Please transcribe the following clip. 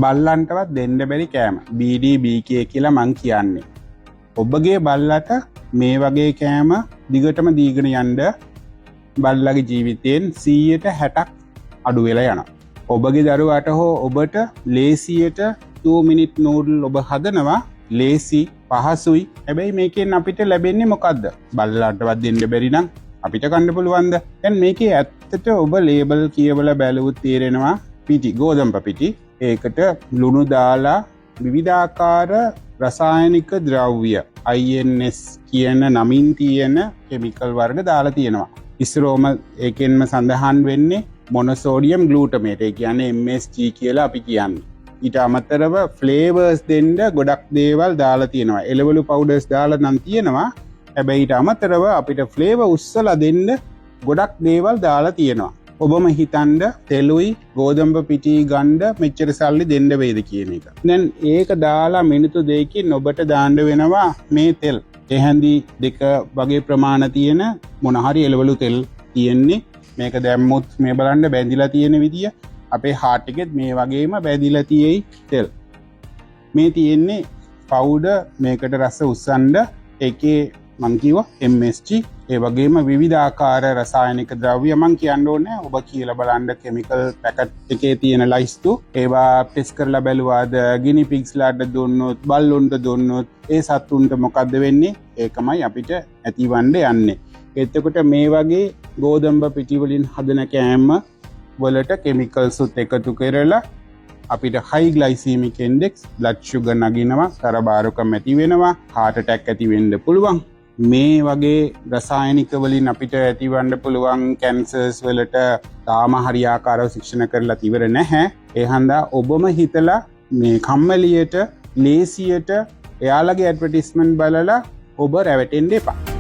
බල්ලන්ටවත් දෙන්න බැරි කෑම BDBK කියලා මං කියන්නේ. ඔබගේ බල්ලට මේ වගේ කෑම දිගටම දීගෙන යන්න බල්ලගේ ජීවිතයෙන් 160ක් අඩු වෙලා යනවා. ඔබගේ දරුවාට හෝ ඔබට ලේසියට 2 minute noodle ඔබ හදනවා. ලේසි පහසුයි. හැබැයි මේකෙන් අපිට ලැබෙන්නේ මොකද්ද? බල්ලන්ටවත් දෙන්න බැරි නම් අපිට කන්න පුළුවන්ද? දැන් මේකේ ඇත්තට ඔබ ලේබල් කියවලා බැලුවොත් තේරෙනවා පිටි ගෝධම්ප පිටි. ඒකට ලුණු දාලා විවිධාකාර රසායනික ද්‍රව්‍ය INS කියන නමින් තියෙන කෙමිකල් වර්ග දාලා තියෙනවා. ඉස්සරෝම ඒකෙන්ම සඳහන් වෙන්නේ මොනෝසෝඩියම් ග්ලූටමේට්. ඒ කියන්නේ MSG කියලා අපි කියන්නේ. ඊට අමතරව ෆ්ලේවර්ස් දෙන්න ගොඩක් දේවල් දාලා තියෙනවා. එළවලු පවුඩර්ස් දාලා නම් තියෙනවා. හැබැයි ඊට අමතරව අපිට ෆ්ලේවර් උස්සලා දෙන්න ගොඩක් දේවල් දාලා තියෙනවා. ඔබම හිතන්න තෙලුයි ගෝධම්ප පිටි ගන්න මෙච්චර සල්ලි දෙන්න වේද කියන එක. දැන් ඒක දාලා මිනිත්තු දෙකකින් ඔබට දාන්න වෙනවා මේ තෙල්. එහැන්දි දෙක වගේ ප්‍රමාණ තියෙන මොන හරි එළවලු තෙල් තියෙන්නේ. මේක දැම්මොත් මේ බලන්න බැඳිලා තියෙන විදිය අපේ හાર્ට් එකෙත් මේ වගේම බැඳිලා තියෙයි තෙල්. මේ තියෙන්නේ පවුඩර් මේකට රස උස්සන්න ඒකේ මං කිව්වා MSG ඒ වගේම විවිධාකාර රසායනික ද්‍රව්‍ය මං කියන්න ඕනේ ඔබ කියලා බලන්න කෙමිකල් පැකට් එකේ තියෙන ලයිස්තු ඒවා ටෙස්ට් කරලා බැලුවාද ගිනි පිග්ස්ලාට දුන්නොත් බල්ලොන්ට දුන්නොත් ඒ සත්තුන්ට මොකද්ද වෙන්නේ ඒකමයි අපිට ඇතිවන්න යන්නේ. එතකොට මේ වගේ ගෝධම්ප පිටි වලින් හදන කෑම වලට කෙමිකල්ස් උත් එකතු කරලා අපිට high glycemic index blood sugar නගිනවා තරබාරුකම් ඇති වෙනවා heart attack ඇති වෙන්න පුළුවන්. මේ වගේ රසායනික වලින් අපිට ඇතිවන්න පුළුවන් කැන්සර්ස් වලට තාම හරියාකාරව ශික්ෂණ කරලා ඉවර නැහැ. ඒ හන්දා ඔබම හිතලා මේ කම්මැලියට ලේසියට එයාලගේ ඇඩ්වර්ටයිස්මන්ට් බලලා ඔබ රැවටෙන්න එපා.